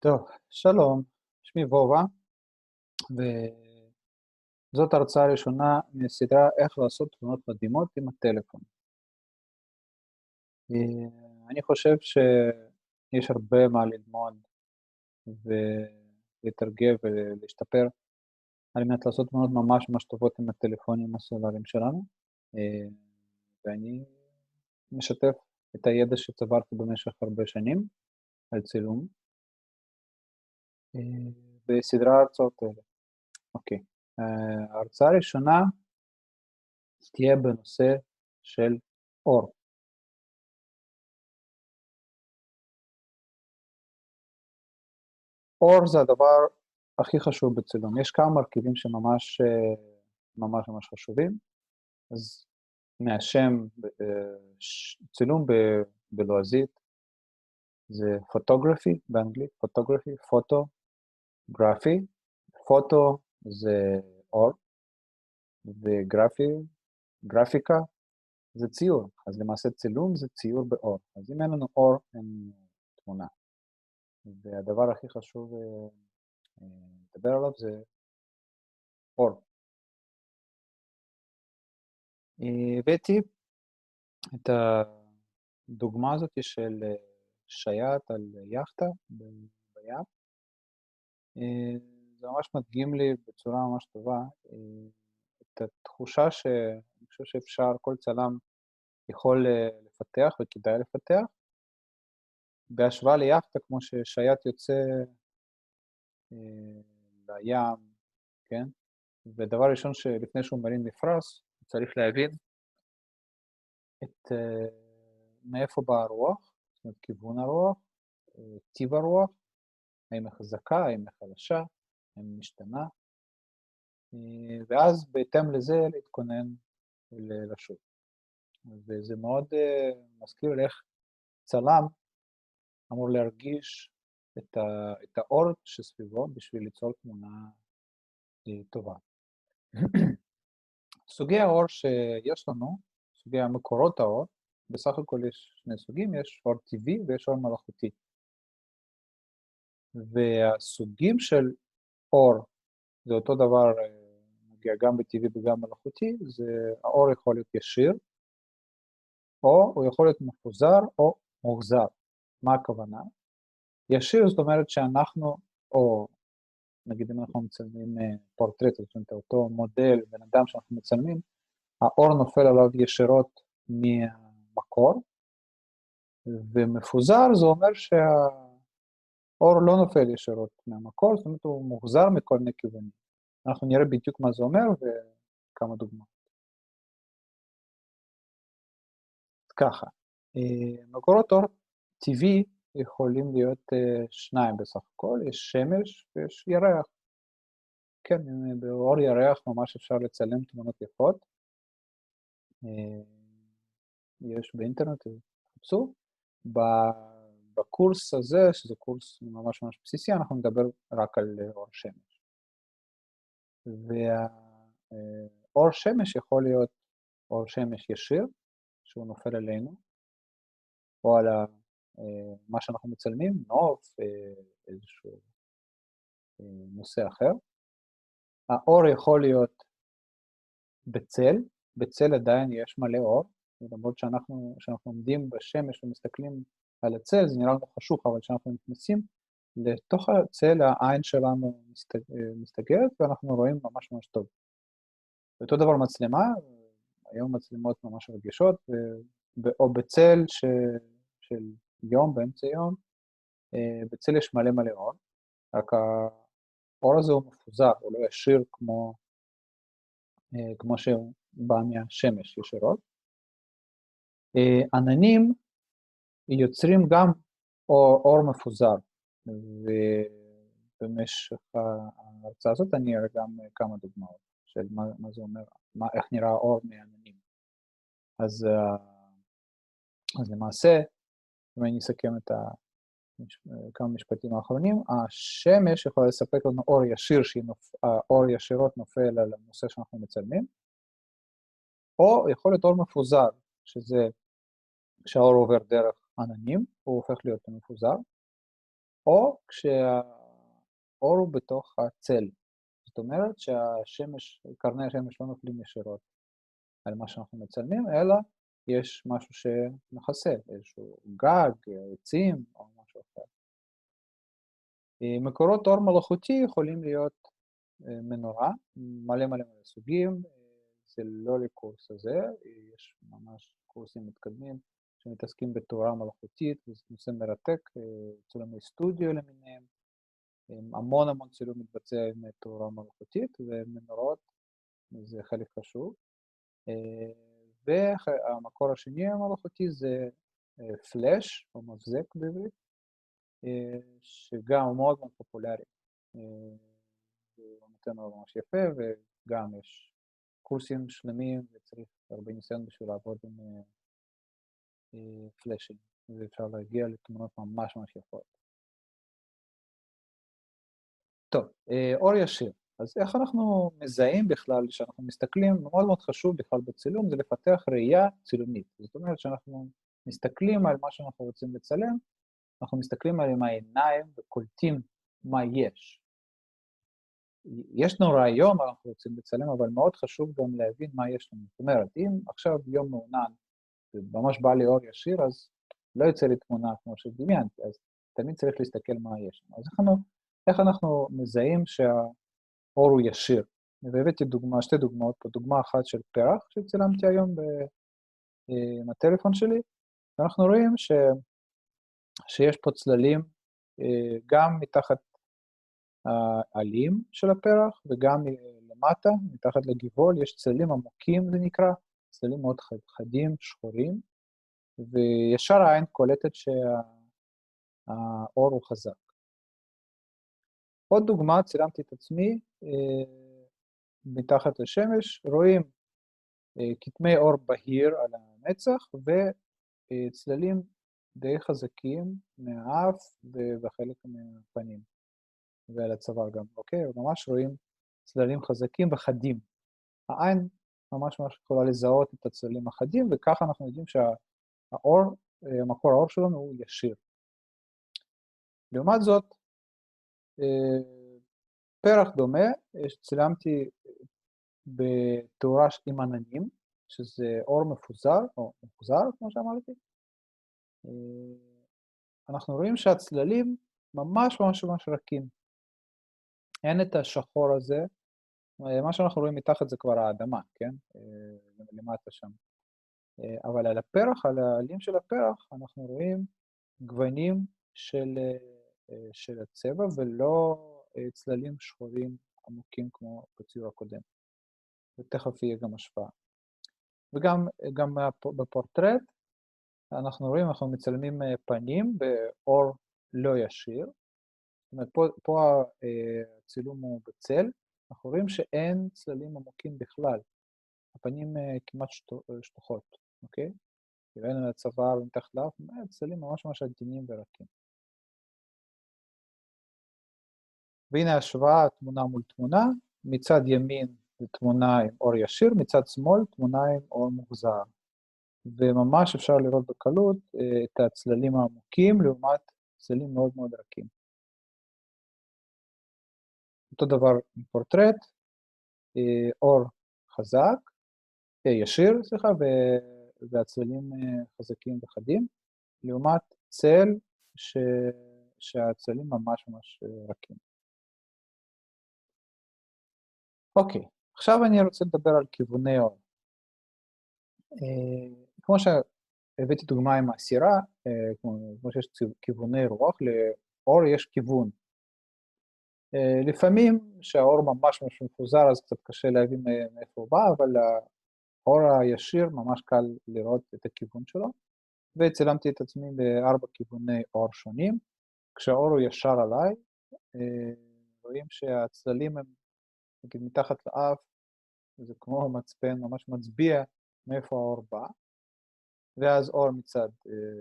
טוב, שלום, שמי וובה, וזאת הרצאה ראשונה מסדרה איך לעשות תמונות מדהימות עם הטלפון. אני חושב שיש הרבה מה ללמוד ולהתרגל ולהשתפר על מנת לעשות תמונות ממש ממש טובות עם הטלפונים הסלולריים שלנו, ואני משתף את הידע שצברתי במשך הרבה שנים על צילום בסדרה ההרצאות האלה. אוקיי, ההרצאה הראשונה תהיה בנושא של אור. אור זה הדבר הכי חשוב בצילום. יש כמה מרכיבים שממש ממש ממש חשובים. אז מהשם, צילום בלועזית זה פוטוגרפי באנגלית, פוטוגרפי, פוטוגרפי, פוטו זה אור, וגרפיקה זה ציור. אז למעשה צילום זה ציור באור. אז אם אין לנו אור, אין תמונה. והדבר הכי חשוב לדבר עליו זה אור. הבאתי את הדוגמה הזאת של שייט על יאכטה בים. זה ממש מדגים לי בצורה ממש טובה את התחושה שאני חושב שאפשר, כל צלם יכול לפתח וכדאי לפתח, בהשוואה ליאכטה, כמו ששייט יוצא לים, כן? ודבר ראשון שלפני שהוא מרים מפרש, צריך להבין את מאיפה באה הרוח, זאת אומרת כיוון הרוח, טיב הרוח, האם היא חזקה, האם היא חלשה, האם היא משתנה, ואז בהתאם לזה להתכונן לשוט. וזה מאוד מזכיר איך צלם אמור להרגיש את האור שסביבו בשביל ליצור תמונה טובה. סוגי האור שיש לנו, סוגי המקורות האור, בסך הכל יש שני סוגים, יש אור טבעי ויש אור מלאכותי. והסוגים של אור, זה אותו דבר, מגיע גם בטבעי וגם מלאכותי, זה האור יכול להיות ישיר, או הוא יכול להיות מפוזר או מוחזר. מה הכוונה? ישיר זאת אומרת שאנחנו, או נגיד אם אנחנו מצלמים פורטרט, זאת אומרת אותו מודל, בן אדם שאנחנו מצלמים, האור נופל עליו ישירות מהמקור, ומפוזר זה אומר שהאור לא נופל ישירות מהמקור, זאת אומרת הוא מוחזר מכל מיני כיוונים. אנחנו נראה בדיוק מה זה אומר וכמה דוגמאות. ככה, מקורות אור טבעי יכולים להיות שניים בסך הכל, יש שמש ויש ירח. כן, באור ירח ממש אפשר לצלם תמונות יפות. יש באינטרנט, תחפשו. בקורס הזה, שזה קורס ממש ממש בסיסי, אנחנו נדבר רק על אור שמש. והאור שמש יכול להיות אור שמש ישיר, שהוא נופל עלינו, או על מה שאנחנו מצלמים, נוף, איזשהו נושא אחר. האור יכול להיות בצל, בצל עדיין יש מלא אור, למרות שאנחנו עומדים בשמש ומסתכלים על הצל, זה נראה לנו חשוך, אבל כשאנחנו נכנסים לתוך הצל, העין שלנו מסתגרת, ואנחנו רואים ממש ממש טוב. ואותו דבר מצלמה, היום מצלמות ממש רגישות, או בצל של יום, באמצע יום, בצל יש מלא מלא אור, רק האור הזה הוא מפוזר, הוא לא ישיר כמו שהוא בא מהשמש ישירות. עננים יוצרים גם אור מפוזר, ובמשך ההרצאה הזאת אני אראה גם כמה דוגמאות של מה זה אומר, איך נראה האור מעננים. אז למעשה, אם אני אסכם את כמה משפטים האחרונים, השמש יכולה לספק לנו אור ישיר, שהאור ישירות נופל על הנושא שאנחנו מצלמים, או יכול להיות אור מפוזר, שזה כשהאור עובר דרך עננים, הוא הופך להיות מפוזר, או כשהאור הוא בתוך הצל. זאת אומרת קרני השמש לא נופלים ישירות על מה שאנחנו מצלמים, אלא יש משהו שמכסה, איזשהו גג, עצים או משהו אחר. מקורות אור מלאכותי יכולים להיות מנורה, מלא סוגים, זה לא לקורס הזה, יש ממש קורסים מתקדמים שמתעסקים בתאורה מלאכותית, וזה נושא מרתק, צילומי סטודיו למיניהם, המון צילום מתבצע עם תאורה מלאכותית, ומנורות זה חלק חשוב. והמקור השני המלאכותי זה פלאש, או מבזק בעברית, שגם הוא מאוד פופולרי. הוא נותן לו ממש יפה, וגם יש קורסים שלמים, וצריך הרבה ניסיון בשביל לעבוד עם פלאשים, ואפשר להגיע לתמונות ממש יפות. טוב, אור ישיר. אז איך אנחנו מזהים בכלל, שאנחנו מסתכלים, מאוד חשוב בכלל בצילום, זה לפתח ראייה צילומית. זאת אומרת שאנחנו מסתכלים על מה שאנחנו רוצים לצלם, אנחנו מסתכלים עליהם העיניים וקולטים מה יש. יש לנו רעיון מה אנחנו רוצים לצלם, אבל מאוד חשוב גם להבין מה יש לנו. זאת אומרת, אם עכשיו יום מעונן, וממש בא לי אור ישיר, אז לא יוצא לי תמונה כמו שדמיינתי, אז תמיד צריך להסתכל מה יש לנו. אז איך אנחנו מזהים שהאור הוא ישיר? והבאתי שתי דוגמאות פה, דוגמה אחת של פרח שצילמתי היום עם הטלפון שלי, ואנחנו רואים שיש פה צללים גם מתחת העלים של הפרח, וגם למטה, מתחת לגבעול, יש צללים עמוקים, זה נקרא, צללים מאוד חדים, שחורים, וישר העין קולטת שהאור הוא חזק. עוד דוגמה, צילמתי את עצמי, מתחת לשמש, רואים כתמי אור בהיר על המצח, וצללים די חזקים מהאף וחלק מהפנים, ועל הצוואר גם, אוקיי? ממש רואים צללים חזקים וחדים. העין ממש יכולה לזהות את הצללים החדים, וככה אנחנו יודעים מקור האור שלנו הוא ישיר. לעומת זאת, פרח דומה, צילמתי בתאורה עם עננים, שזה אור מפוזר, או מפוזר, כמו שאמרתי. אנחנו רואים שהצללים ממש רכים. אין את השחור הזה, מה שאנחנו רואים מתחת זה כבר האדמה, כן? למטה שם. אבל על הפרח, על העלים של הפרח, אנחנו רואים גוונים של הצבע, ולא צללים שחורים עמוקים כמו בציור הקודם. ותכף יהיה גם השפעה. וגם בפורטרט, אנחנו רואים, אנחנו מצלמים פנים באור לא ישיר. זאת אומרת, פה הצילום הוא בצל, אנחנו רואים שאין צללים עמוקים בכלל. הפנים כמעט שטוחות, אוקיי? ראינו על הצוואר מתחת לאף, צללים ממש עדינים ורקים. והנה השוואה, תמונה מול תמונה, מצד ימין זה תמונה עם אור ישיר, מצד שמאל תמונה עם אור מוחזר. וממש אפשר לראות בקלות את הצללים העמוקים לעומת צללים מאוד רכים. אותו דבר עם פורטרט, אור חזק, ישיר, סליחה, והצללים חזקים וחדים, לעומת צל שהצללים ממש רכים. אוקיי, עכשיו אני רוצה לדבר על כיווני אור. כמו שהבאתי דוגמה עם הסירה, כמו שיש כיווני רוח, לאור יש כיוון. לפעמים שהאור ממש מפוזר, אז קצת קשה להבין מאיפה הוא בא, אבל האור הישיר ממש קל לראות את הכיוון שלו, וצילמתי את עצמי ב4 כיווני אור שונים. כשהאור הוא ישר עליי, רואים שהצללים הם, נגיד מתחת לאף, זה כמו מצפן, ממש מצביע מאיפה האור בא, ואז אור מצד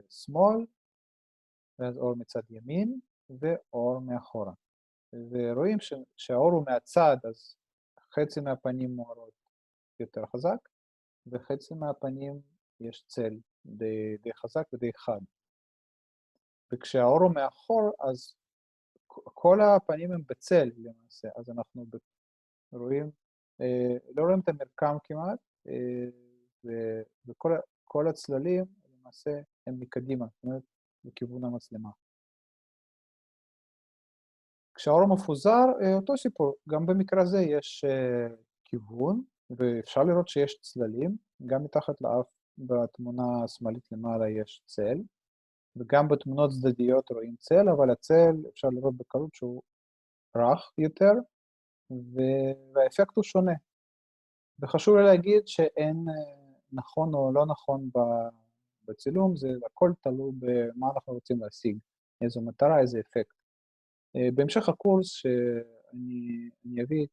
שמאל, ואז אור מצד ימין, ואור מאחורה. ורואים שהאור הוא מהצד, אז חצי מהפנים מוארות יותר חזק, וחצי מהפנים יש צל די חזק ודי חד. וכשהאור הוא מאחור, אז כל הפנים הם בצל למעשה, אז אנחנו רואים, לא רואים את המרקם כמעט, וכל הצללים למעשה הם מקדימה, זאת אומרת, לכיוון המצלמה. כשהאור מפוזר, אותו סיפור, גם במקרה הזה יש כיוון, ואפשר לראות שיש צללים, גם מתחת לאף בתמונה השמאלית למעלה יש צל, וגם בתמונות צדדיות רואים צל, אבל הצל אפשר לראות בקלות שהוא רך יותר, והאפקט הוא שונה. וחשוב לי להגיד שאין נכון או לא נכון בצילום, זה הכל תלוי במה אנחנו רוצים להשיג, איזו מטרה, איזה אפקט. בהמשך הקורס שאני אביא,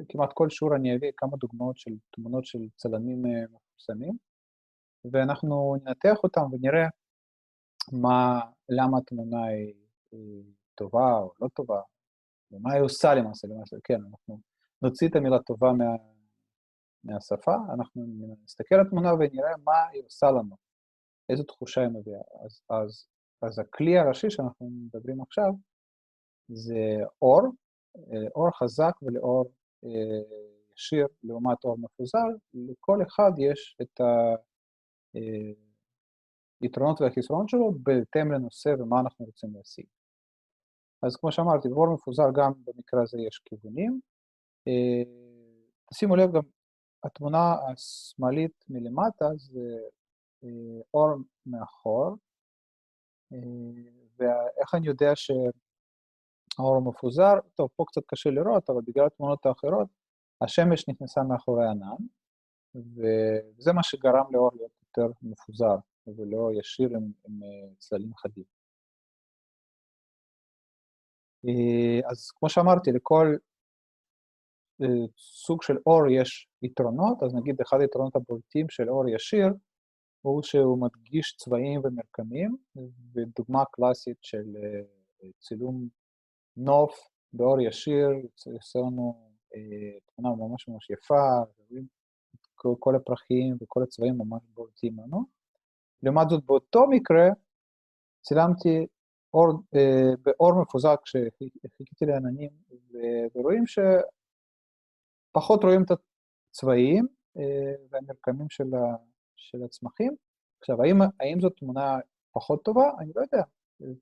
כמעט כל שיעור אני אביא כמה דוגמאות של תמונות של צלמים מפורסמים, ואנחנו ננתח אותם ונראה למה התמונה היא טובה או לא טובה, ומה היא עושה למעשה, כן, אנחנו נוציא את המילה טובה מהשפה, אנחנו נסתכל על התמונה ונראה מה היא עושה לנו, איזו תחושה היא מביאה. אז הכלי הראשי שאנחנו מדברים עכשיו, זה אור חזק ולאור ישיר לעומת אור מפוזר, לכל אחד יש את היתרונות והחסרונות שלו בהתאם לנושא ומה אנחנו רוצים להשיג. אז כמו שאמרתי, באור מפוזר גם במקרה הזה יש כיוונים. תשימו לב גם, התמונה השמאלית מלמטה זה אור מאחור, ואיך אני יודע שהאור מפוזר, טוב, פה קצת קשה לראות, אבל בגלל התמונות האחרות, השמש נכנסה מאחורי ענן, וזה מה שגרם לאור להיות יותר מפוזר, ולא ישיר עם צללים חדים. אז כמו שאמרתי, לכל סוג של אור יש יתרונות, אז נגיד אחד היתרונות הבולטים של אור ישיר, הוא שהוא מדגיש צבעים ומרקמים, ודוגמה קלאסית של צילום נוף באור ישיר, יוצא לנו תמונה ממש ממש יפה, רואים כל הפרחים וכל הצבעים ממש בולטים לנו. לעומת זאת, באותו מקרה, צילמתי באור מפוזר כשחיכיתי לעננים, ורואים שפחות רואים את הצבעים והמרקמים של הצמחים. עכשיו, האם זו תמונה פחות טובה? אני לא יודע,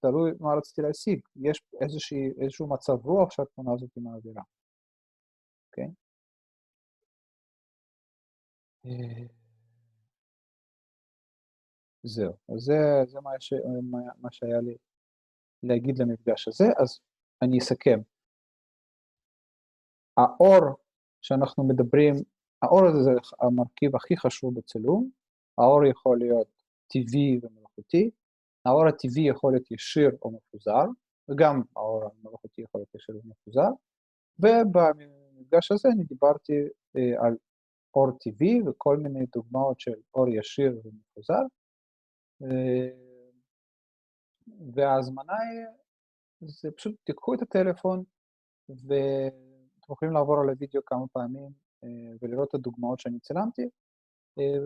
תלוי מה רציתי להשיג. יש איזשהו מצב רוח שהתמונה הזאת מעבירה. אוקיי? זהו, אז זה מה שהיה לי להגיד למפגש הזה, אז אני אסכם. האור שאנחנו מדברים, האור הזה זה המרכיב הכי חשוב בצילום, האור יכול להיות טבעי ומלאכותי, האור הטבעי יכול להיות ישיר או מפוזר, וגם האור המלאכותי יכול להיות ישיר ומפוזר, ובמפגש הזה אני דיברתי על אור טבעי וכל מיני דוגמאות של אור ישיר ומפוזר, וההזמנה היא, זה פשוט תיקחו את הטלפון, ואתם יכולים לעבור על הוידאו כמה פעמים, ולראות את הדוגמאות שאני צילמתי,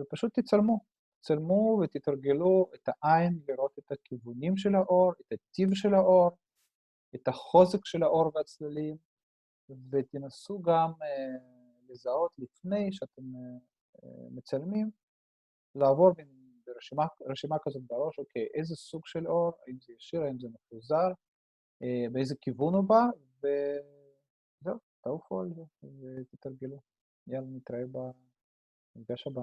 ופשוט תצלמו ותתרגלו את העין, לראות את הכיוונים של האור, את הטיב של האור, את החוזק של האור והצללים, ותנסו גם לזהות לפני שאתם מצלמים, לעבור ברשימה כזאת בראש, אוקיי, איזה סוג של אור, האם זה ישיר, האם זה מפוזר, באיזה כיוון הוא בא, וזהו, תעופו על זה ותתרגלו. יאללה, נתראה במפגש הבא.